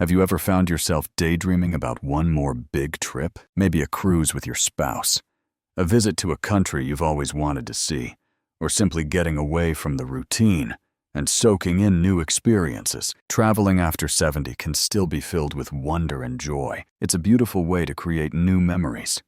Have you ever found yourself daydreaming about one more big trip? Maybe a cruise with your spouse, a visit to a country you've always wanted to see, or simply getting away from the routine and soaking in new experiences. Traveling after 70 can still be filled with wonder and joy. It's a beautiful way to create new memories,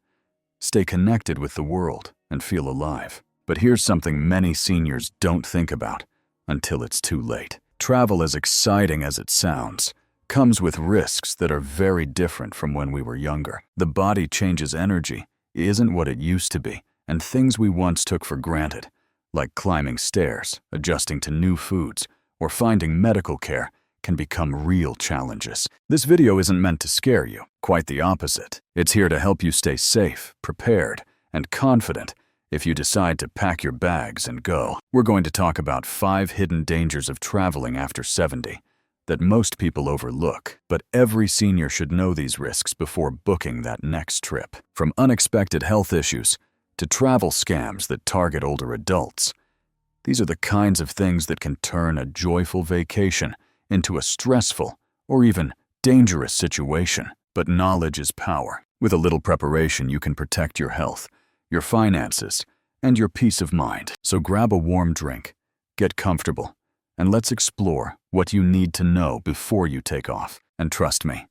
stay connected with the world, and feel alive. But here's something many seniors don't think about until it's too late. Travel, as exciting as it sounds, comes with risks that are very different from when we were younger. The body changes, energy isn't what it used to be, and things we once took for granted, like climbing stairs, adjusting to new foods, or finding medical care, can become real challenges. This video isn't meant to scare you, quite the opposite. It's here to help you stay safe, prepared, and confident if you decide to pack your bags and go. We're going to talk about 5 hidden dangers of traveling after 70 that most people overlook, but every senior should know these risks before booking that next trip. From unexpected health issues to travel scams that target older adults, these are the kinds of things that can turn a joyful vacation into a stressful or even dangerous situation. But knowledge is power. With a little preparation, you can protect your health, your finances, and your peace of mind. So grab a warm drink, get comfortable, and let's explore what you need to know before you take off. And trust me,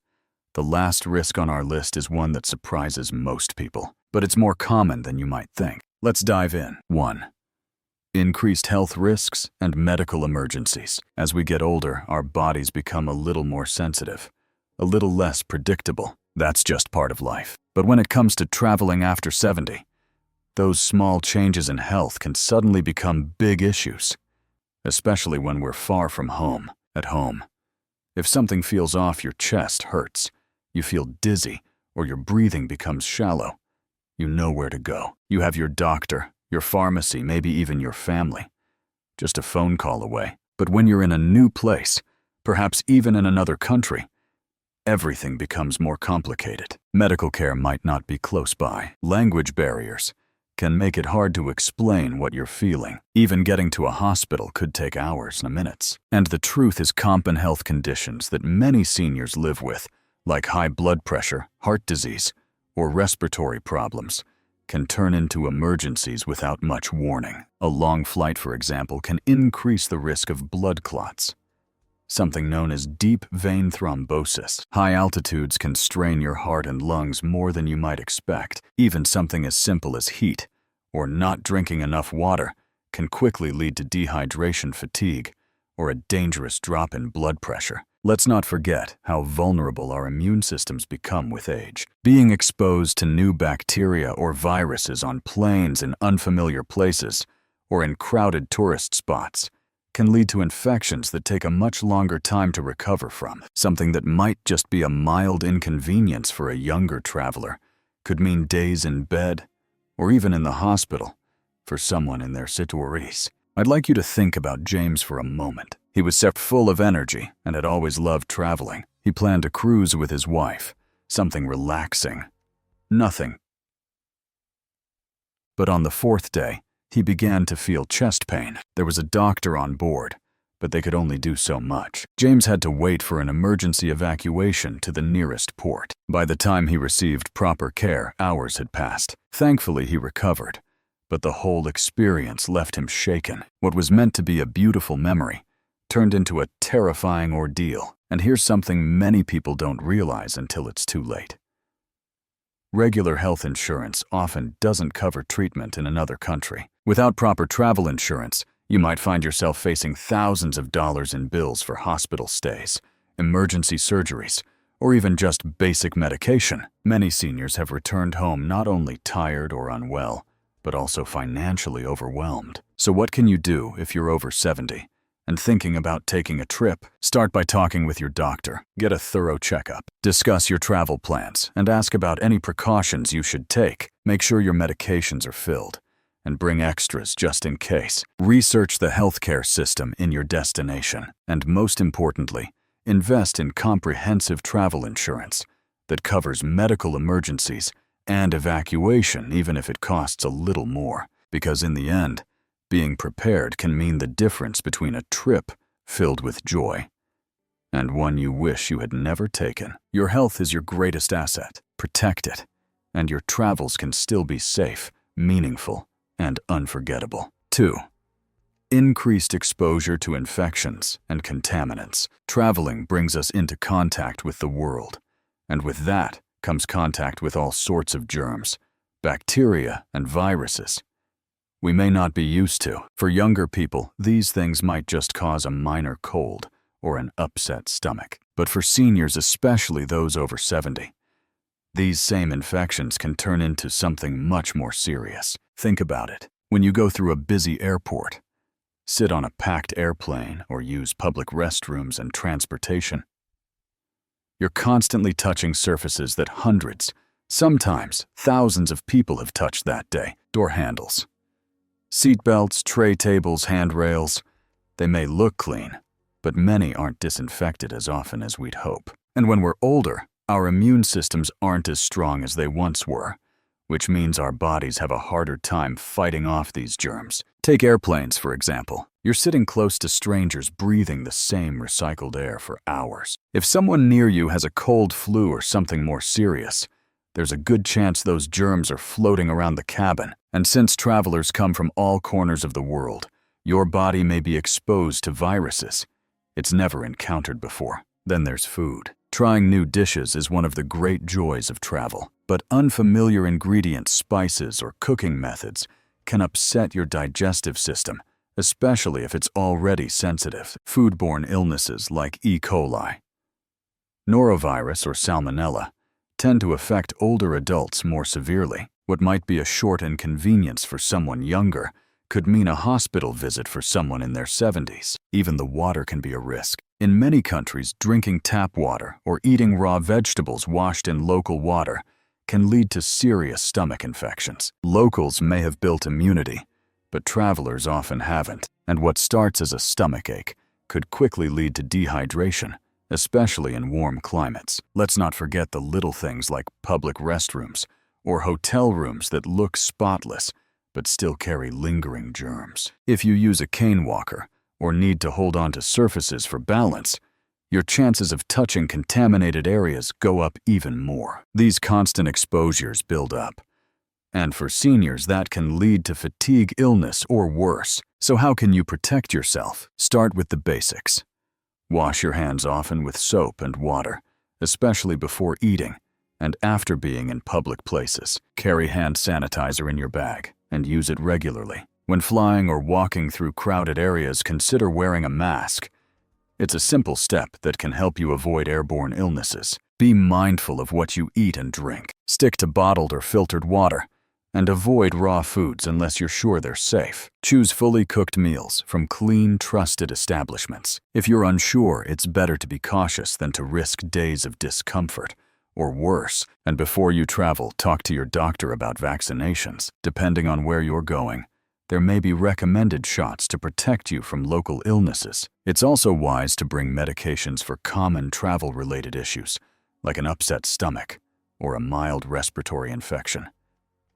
the last risk on our list is one that surprises most people, but it's more common than you might think. Let's dive in. 1. Increased health risks and medical emergencies. As we get older, our bodies become a little more sensitive, a little less predictable. That's just part of life. But when it comes to traveling after 70, those small changes in health can suddenly become big issues, especially when we're far from home. At home, if something feels off, your chest hurts, you feel dizzy, or your breathing becomes shallow, you know where to go. You have your doctor, your pharmacy, maybe even your family, just a phone call away. But when you're in a new place, perhaps even in another country, everything becomes more complicated. Medical care might not be close by. Language barriers can make it hard to explain what you're feeling. Even getting to a hospital could take hours and minutes. And the truth is, common health conditions that many seniors live with, like high blood pressure, heart disease, or respiratory problems, can turn into emergencies without much warning. A long flight, for example, can increase the risk of blood clots, something known as deep vein thrombosis. High altitudes can strain your heart and lungs more than you might expect. Even something as simple as heat or not drinking enough water can quickly lead to dehydration, fatigue, or a dangerous drop in blood pressure. Let's not forget how vulnerable our immune systems become with age. Being exposed to new bacteria or viruses on planes in unfamiliar places or in crowded tourist spots can lead to infections that take a much longer time to recover from. Something that might just be a mild inconvenience for a younger traveler could mean days in bed or even in the hospital for someone in their situaries. I'd like you to think about James for a moment. He was full of energy and had always loved traveling. He planned a cruise with his wife, something relaxing, nothing. But on the 4th day, he began to feel chest pain. There was a doctor on board, but they could only do so much. James had to wait for an emergency evacuation to the nearest port. By the time he received proper care, hours had passed. Thankfully, he recovered, but the whole experience left him shaken. What was meant to be a beautiful memory turned into a terrifying ordeal. And here's something many people don't realize until it's too late. Regular health insurance often doesn't cover treatment in another country. Without proper travel insurance, you might find yourself facing thousands of dollars in bills for hospital stays, emergency surgeries, or even just basic medication. Many seniors have returned home not only tired or unwell, but also financially overwhelmed. So what can you do if you're over 70 and thinking about taking a trip? Start by talking with your doctor. Get a thorough checkup. Discuss your travel plans and ask about any precautions you should take. Make sure your medications are filled and bring extras just in case. Research the healthcare system in your destination. And most importantly, invest in comprehensive travel insurance that covers medical emergencies and evacuation, even if it costs a little more. Because in the end, being prepared can mean the difference between a trip filled with joy and one you wish you had never taken. Your health is your greatest asset. Protect it, and your travels can still be safe, meaningful, and unforgettable. 2. Increased exposure to infections and contaminants. Traveling brings us into contact with the world, and with that comes contact with all sorts of germs, bacteria, and viruses we may not be used to. For younger people, these things might just cause a minor cold or an upset stomach. But for seniors, especially those over 70, these same infections can turn into something much more serious. Think about it. When you go through a busy airport, sit on a packed airplane, or use public restrooms and transportation, you're constantly touching surfaces that hundreds, sometimes thousands of people have touched that day. Door handles, seatbelts, tray tables, handrails. They may look clean, but many aren't disinfected as often as we'd hope. And when we're older, our immune systems aren't as strong as they once were, which means our bodies have a harder time fighting off these germs. Take airplanes, for example. You're sitting close to strangers breathing the same recycled air for hours. If someone near you has a cold, flu, or something more serious, there's a good chance those germs are floating around the cabin. And since travelers come from all corners of the world, your body may be exposed to viruses it's never encountered before. Then there's food. Trying new dishes is one of the great joys of travel, but unfamiliar ingredients, spices, or cooking methods can upset your digestive system, especially if it's already sensitive. Foodborne illnesses like E. coli, norovirus, or salmonella tend to affect older adults more severely. What might be a short inconvenience for someone younger could mean a hospital visit for someone in their 70s. Even the water can be a risk. In many countries, drinking tap water or eating raw vegetables washed in local water can lead to serious stomach infections. Locals may have built immunity, but travelers often haven't, and what starts as a stomachache could quickly lead to dehydration, especially in warm climates. Let's not forget the little things like public restrooms or hotel rooms that look spotless but still carry lingering germs. If you use a cane walker or need to hold on to surfaces for balance, your chances of touching contaminated areas go up even more. These constant exposures build up, and for seniors that can lead to fatigue, illness, or worse. So how can you protect yourself? Start with the basics. Wash your hands often with soap and water, especially before eating and after being in public places. Carry hand sanitizer in your bag and use it regularly. When flying or walking through crowded areas, consider wearing a mask. It's a simple step that can help you avoid airborne illnesses. Be mindful of what you eat and drink. Stick to bottled or filtered water, and avoid raw foods unless you're sure they're safe. Choose fully cooked meals from clean, trusted establishments. If you're unsure, it's better to be cautious than to risk days of discomfort, or worse. And before you travel, talk to your doctor about vaccinations. Depending on where you're going, there may be recommended shots to protect you from local illnesses. It's also wise to bring medications for common travel-related issues, like an upset stomach or a mild respiratory infection,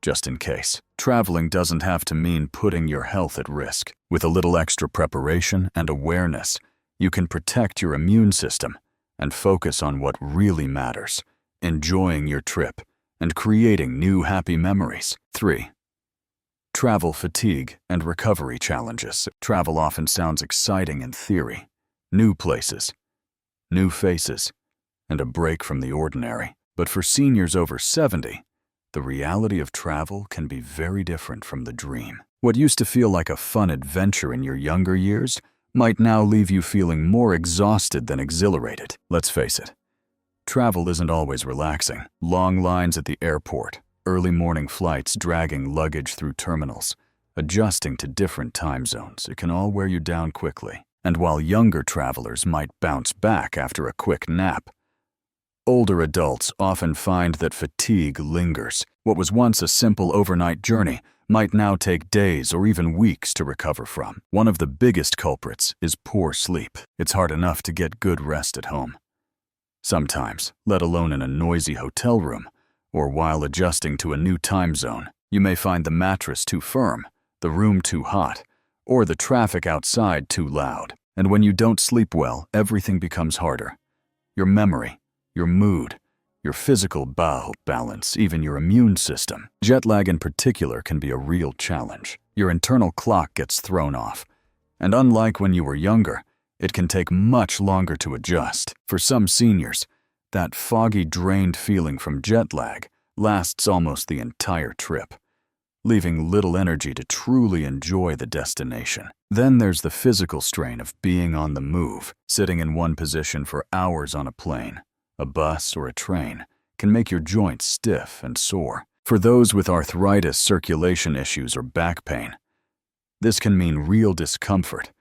just in case. Traveling doesn't have to mean putting your health at risk. With a little extra preparation and awareness, you can protect your immune system and focus on what really matters: enjoying your trip and creating new happy memories. 3. Travel fatigue and recovery challenges. Travel often sounds exciting in theory. New places, new faces, and a break from the ordinary. But for seniors over 70, the reality of travel can be very different from the dream. What used to feel like a fun adventure in your younger years might now leave you feeling more exhausted than exhilarated. Let's face it, travel isn't always relaxing. Long lines at the airport, early morning flights dragging luggage through terminals, adjusting to different time zones, it can all wear you down quickly. And while younger travelers might bounce back after a quick nap, older adults often find that fatigue lingers. What was once a simple overnight journey might now take days or even weeks to recover from. One of the biggest culprits is poor sleep. It's hard enough to get good rest at home. Sometimes, let alone in a noisy hotel room, or while adjusting to a new time zone, you may find the mattress too firm, the room too hot, or the traffic outside too loud. And when you don't sleep well, everything becomes harder. Your memory, your mood, your physical balance, even your immune system. Jet lag in particular can be a real challenge. Your internal clock gets thrown off. And unlike when you were younger, it can take much longer to adjust. For some seniors, that foggy, drained feeling from jet lag lasts almost the entire trip, leaving little energy to truly enjoy the destination. Then there's the physical strain of being on the move. Sitting in one position for hours on a plane, a bus, or a train can make your joints stiff and sore. For those with arthritis, circulation issues, or back pain, this can mean real discomfort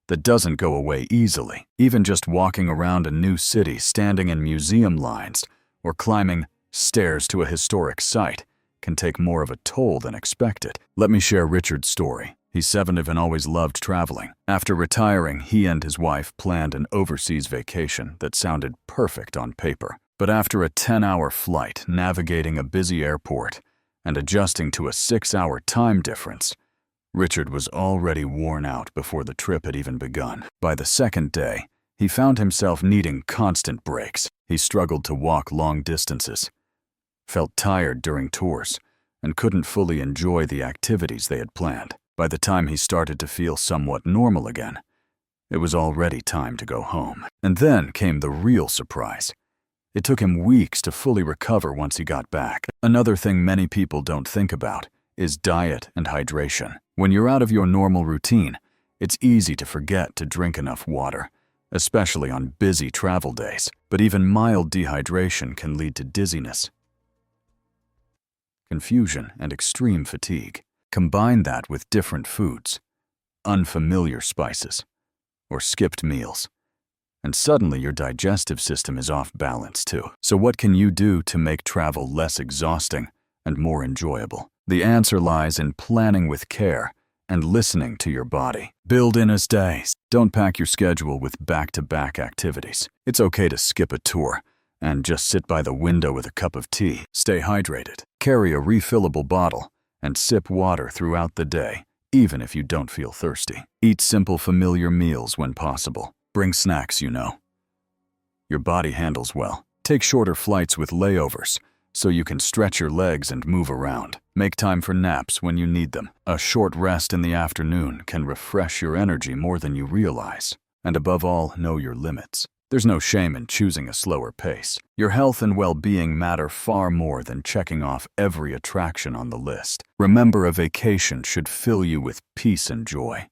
that doesn't go away easily. Even just walking around a new city, standing in museum lines, or climbing stairs to a historic site can take more of a toll than expected. Let me share Richard's story. He's 70 and always loved traveling. After retiring, he and his wife planned an overseas vacation that sounded perfect on paper. But after a 10-hour flight, navigating a busy airport, and adjusting to a 6-hour time difference, Richard was already worn out before the trip had even begun. By the second day, he found himself needing constant breaks. He struggled to walk long distances, felt tired during tours, and couldn't fully enjoy the activities they had planned. By the time he started to feel somewhat normal again, it was already time to go home. And then came the real surprise. It took him weeks to fully recover once he got back. Another thing many people don't think about is diet and hydration. When you're out of your normal routine, it's easy to forget to drink enough water, especially on busy travel days. But even mild dehydration can lead to dizziness, confusion, and extreme fatigue. Combine that with different foods, unfamiliar spices, or skipped meals, and suddenly your digestive system is off balance too. So what can you do to make travel less exhausting and more enjoyable? The answer lies in planning with care and listening to your body. Build in as days. Don't pack your schedule with back-to-back activities. It's okay to skip a tour and just sit by the window with a cup of tea. Stay hydrated. Carry a refillable bottle and sip water throughout the day, even if you don't feel thirsty. Eat simple, familiar meals when possible. Bring snacks you know your body handles well. Take shorter flights with layovers so you can stretch your legs and move around. Make time for naps when you need them. A short rest in the afternoon can refresh your energy more than you realize. And above all, know your limits. There's no shame in choosing a slower pace. Your health and well-being matter far more than checking off every attraction on the list. Remember, a vacation should fill you with peace and joy,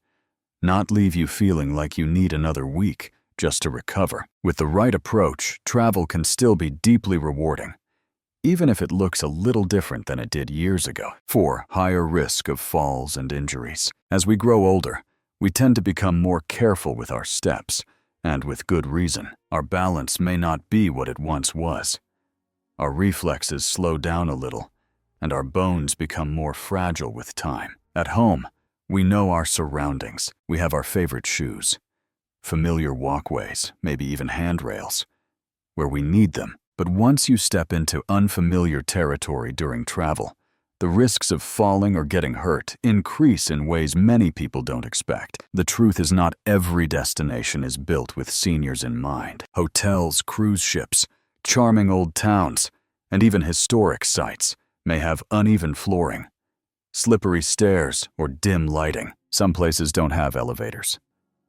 not leave you feeling like you need another week just to recover. With the right approach, travel can still be deeply rewarding, even if it looks a little different than it did years ago. 4. Higher risk of falls and injuries. As we grow older, we tend to become more careful with our steps, and with good reason. Our balance may not be what it once was. Our reflexes slow down a little, and our bones become more fragile with time. At home, we know our surroundings. We have our favorite shoes, familiar walkways, maybe even handrails, where we need them. But once you step into unfamiliar territory during travel, the risks of falling or getting hurt increase in ways many people don't expect. The truth is, not every destination is built with seniors in mind. Hotels, cruise ships, charming old towns, and even historic sites may have uneven flooring, slippery stairs, or dim lighting. Some places don't have elevators,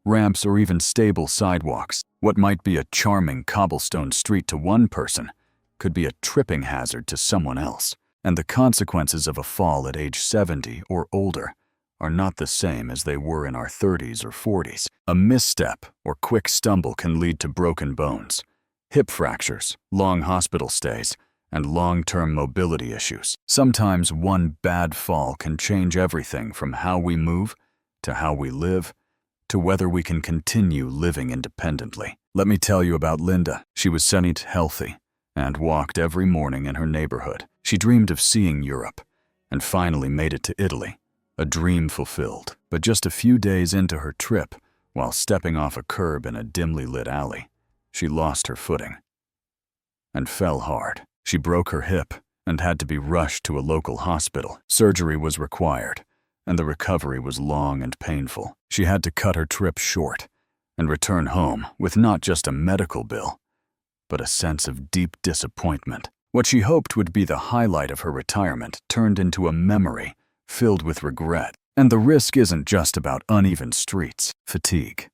ramps, or even stable sidewalks. What might be a charming cobblestone street to one person could be a tripping hazard to someone else. And the consequences of a fall at age 70 or older are not the same as they were in our 30s or 40s. A misstep or quick stumble can lead to broken bones, hip fractures, long hospital stays, and long-term mobility issues. Sometimes one bad fall can change everything from how we move to how we live to whether we can continue living independently. Let me tell you about Linda. She was sunny, healthy, and walked every morning in her neighborhood. She dreamed of seeing Europe and finally made it to Italy, a dream fulfilled. But just a few days into her trip, while stepping off a curb in a dimly lit alley, she lost her footing and fell hard. She broke her hip and had to be rushed to a local hospital. Surgery was required, and the recovery was long and painful. She had to cut her trip short, and return home with not just a medical bill, but a sense of deep disappointment. What she hoped would be the highlight of her retirement turned into a memory filled with regret. And the risk isn't just about uneven streets, fatigue,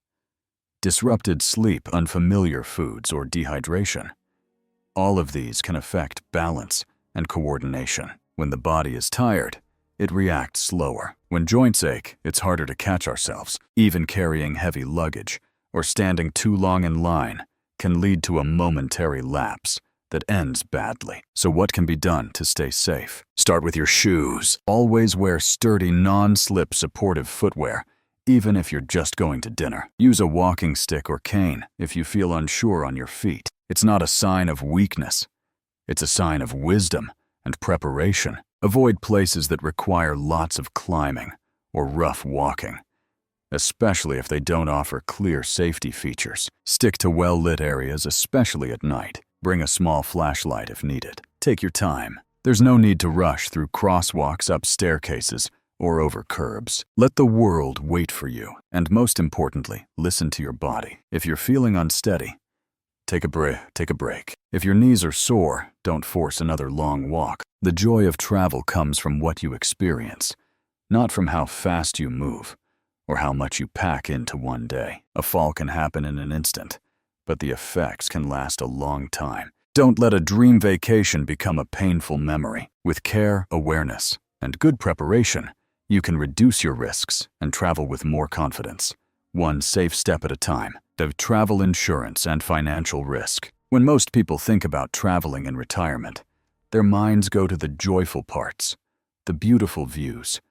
disrupted sleep, unfamiliar foods, or dehydration. All of these can affect balance and coordination. When the body is tired, it reacts slower. When joints ache, it's harder to catch ourselves. Even carrying heavy luggage or standing too long in line can lead to a momentary lapse that ends badly. So what can be done to stay safe? Start with your shoes. Always wear sturdy, non-slip supportive footwear, even if you're just going to dinner. Use a walking stick or cane if you feel unsure on your feet. It's not a sign of weakness. It's a sign of wisdom and preparation. Avoid places that require lots of climbing or rough walking, especially if they don't offer clear safety features. Stick to well-lit areas, especially at night. Bring a small flashlight if needed. Take your time. There's no need to rush through crosswalks, up staircases, or over curbs. Let the world wait for you. And most importantly, listen to your body. If you're feeling unsteady, take a break. If your knees are sore, don't force another long walk. The joy of travel comes from what you experience, not from how fast you move or how much you pack into one day. A fall can happen in an instant, but the effects can last a long time. Don't let a dream vacation become a painful memory. With care, awareness, and good preparation, you can reduce your risks and travel with more confidence. One safe step at a time. Of travel insurance and financial risk. When most people think about traveling in retirement, their minds go to the joyful parts, the beautiful views,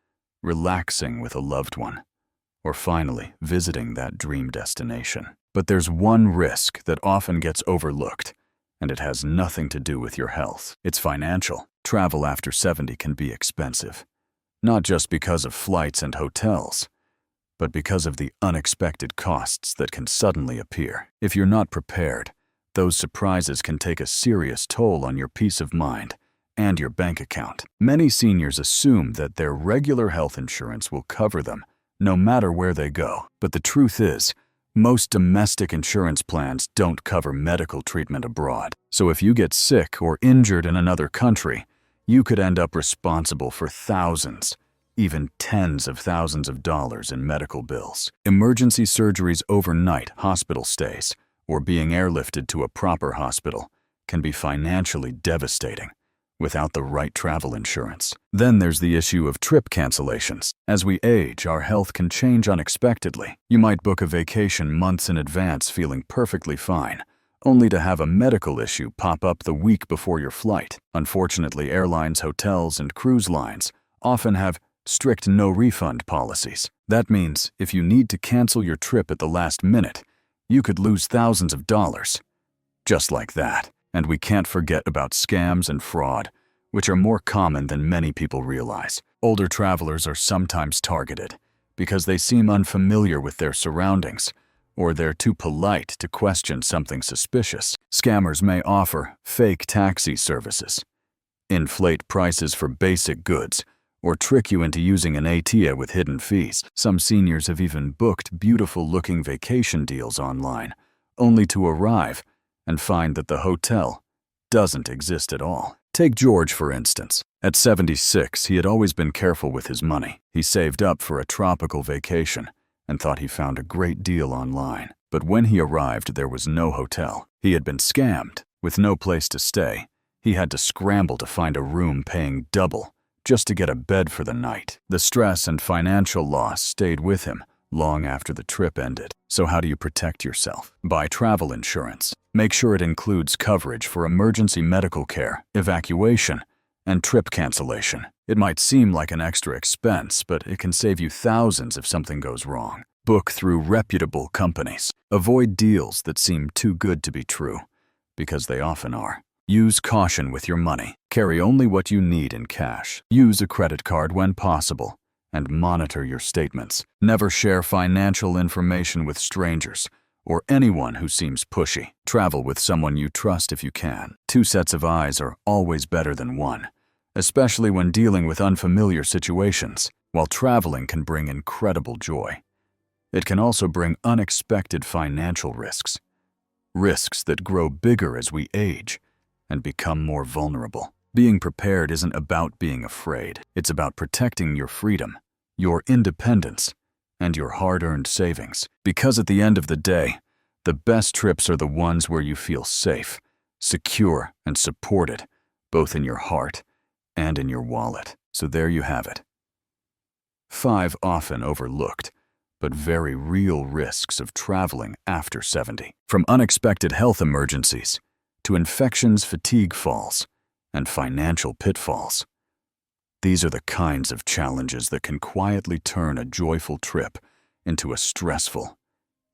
relaxing with a loved one, or finally visiting that dream destination. But there's one risk that often gets overlooked, and it has nothing to do with your health. It's financial. Travel after 70 can be expensive, not just because of flights and hotels, but because of the unexpected costs that can suddenly appear. If you're not prepared, those surprises can take a serious toll on your peace of mind and your bank account. Many seniors assume that their regular health insurance will cover them no matter where they go. But the truth is, most domestic insurance plans don't cover medical treatment abroad. So if you get sick or injured in another country, you could end up responsible for thousands, even tens of thousands of dollars in medical bills. Emergency surgeries overnight, hospital stays, or being airlifted to a proper hospital can be financially devastating without the right travel insurance. Then there's the issue of trip cancellations. As we age, our health can change unexpectedly. You might book a vacation months in advance feeling perfectly fine, only to have a medical issue pop up the week before your flight. Unfortunately, airlines, hotels, and cruise lines often have strict no-refund policies. That means if you need to cancel your trip at the last minute, you could lose thousands of dollars. Just like that. And we can't forget about scams and fraud, which are more common than many people realize. Older travelers are sometimes targeted because they seem unfamiliar with their surroundings, or they're too polite to question something suspicious. Scammers may offer fake taxi services, inflate prices for basic goods, or trick you into using an ATM with hidden fees. Some seniors have even booked beautiful-looking vacation deals online, only to arrive and find that the hotel doesn't exist at all. Take George, for instance. At 76, he had always been careful with his money. He saved up for a tropical vacation and thought he found a great deal online. But when he arrived, there was no hotel. He had been scammed. With no place to stay, he had to scramble to find a room paying double just to get a bed for the night. The stress and financial loss stayed with him long after the trip ended. So how do you protect yourself? Buy travel insurance. Make sure it includes coverage for emergency medical care, evacuation, and trip cancellation. It might seem like an extra expense, but it can save you thousands if something goes wrong. Book through reputable companies. Avoid deals that seem too good to be true, because they often are. Use caution with your money. Carry only what you need in cash. Use a credit card when possible, and monitor your statements. Never share financial information with strangers or anyone who seems pushy. Travel with someone you trust if you can. 2 sets of eyes are always better than one, especially when dealing with unfamiliar situations. While traveling can bring incredible joy, It can also bring unexpected financial risks. Risks that grow bigger as we age and become more vulnerable. Being prepared isn't about being afraid. It's about protecting your freedom, your independence, and your hard-earned savings. Because at the end of the day, the best trips are the ones where you feel safe, secure, and supported, both in your heart and in your wallet. So there you have it. 5 often overlooked, but very real risks of traveling after 70. From unexpected health emergencies to infections, fatigue falls, and financial pitfalls. These are the kinds of challenges that can quietly turn a joyful trip into a stressful,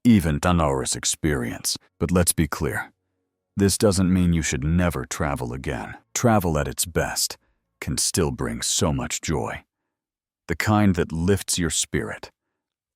even onerous experience. But let's be clear, this doesn't mean you should never travel again. Travel at its best can still bring so much joy. The kind that lifts your spirit,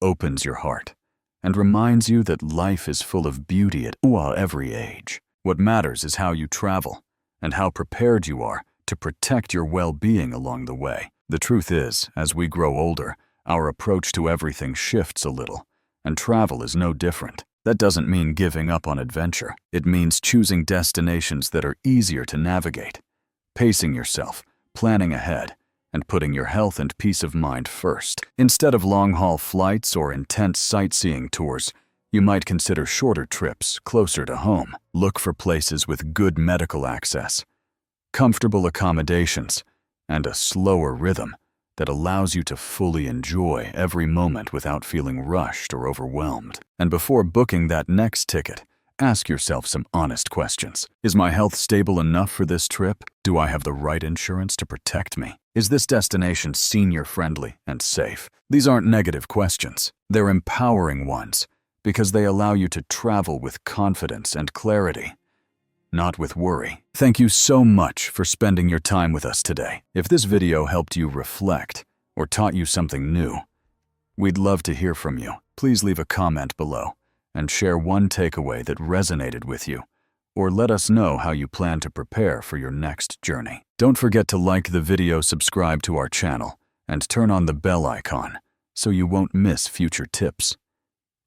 opens your heart, and reminds you that life is full of beauty at every age. What matters is how you travel and how prepared you are to protect your well-being along the way. The truth is, as we grow older, our approach to everything shifts a little, and travel is no different. That doesn't mean giving up on adventure. It means choosing destinations that are easier to navigate, pacing yourself, planning ahead, and putting your health and peace of mind first. Instead of long-haul flights or intense sightseeing tours, you might consider shorter trips closer to home. Look for places with good medical access, comfortable accommodations, and a slower rhythm that allows you to fully enjoy every moment without feeling rushed or overwhelmed. And before booking that next ticket, ask yourself some honest questions. Is my health stable enough for this trip? Do I have the right insurance to protect me? Is this destination senior-friendly and safe? These aren't negative questions. They're empowering ones, because they allow you to travel with confidence and clarity, not with worry. Thank you so much for spending your time with us today. If this video helped you reflect or taught you something new, we'd love to hear from you. Please leave a comment below and share one takeaway that resonated with you, or let us know how you plan to prepare for your next journey. Don't forget to like the video, subscribe to our channel, and turn on the bell icon so you won't miss future tips,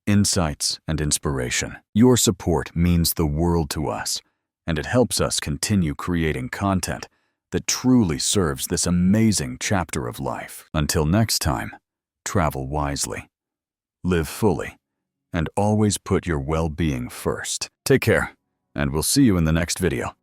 insights, and inspiration. Your support means the world to us, and it helps us continue creating content that truly serves this amazing chapter of life. Until next time, travel wisely, live fully, and always put your well-being first. Take care, and we'll see you in the next video.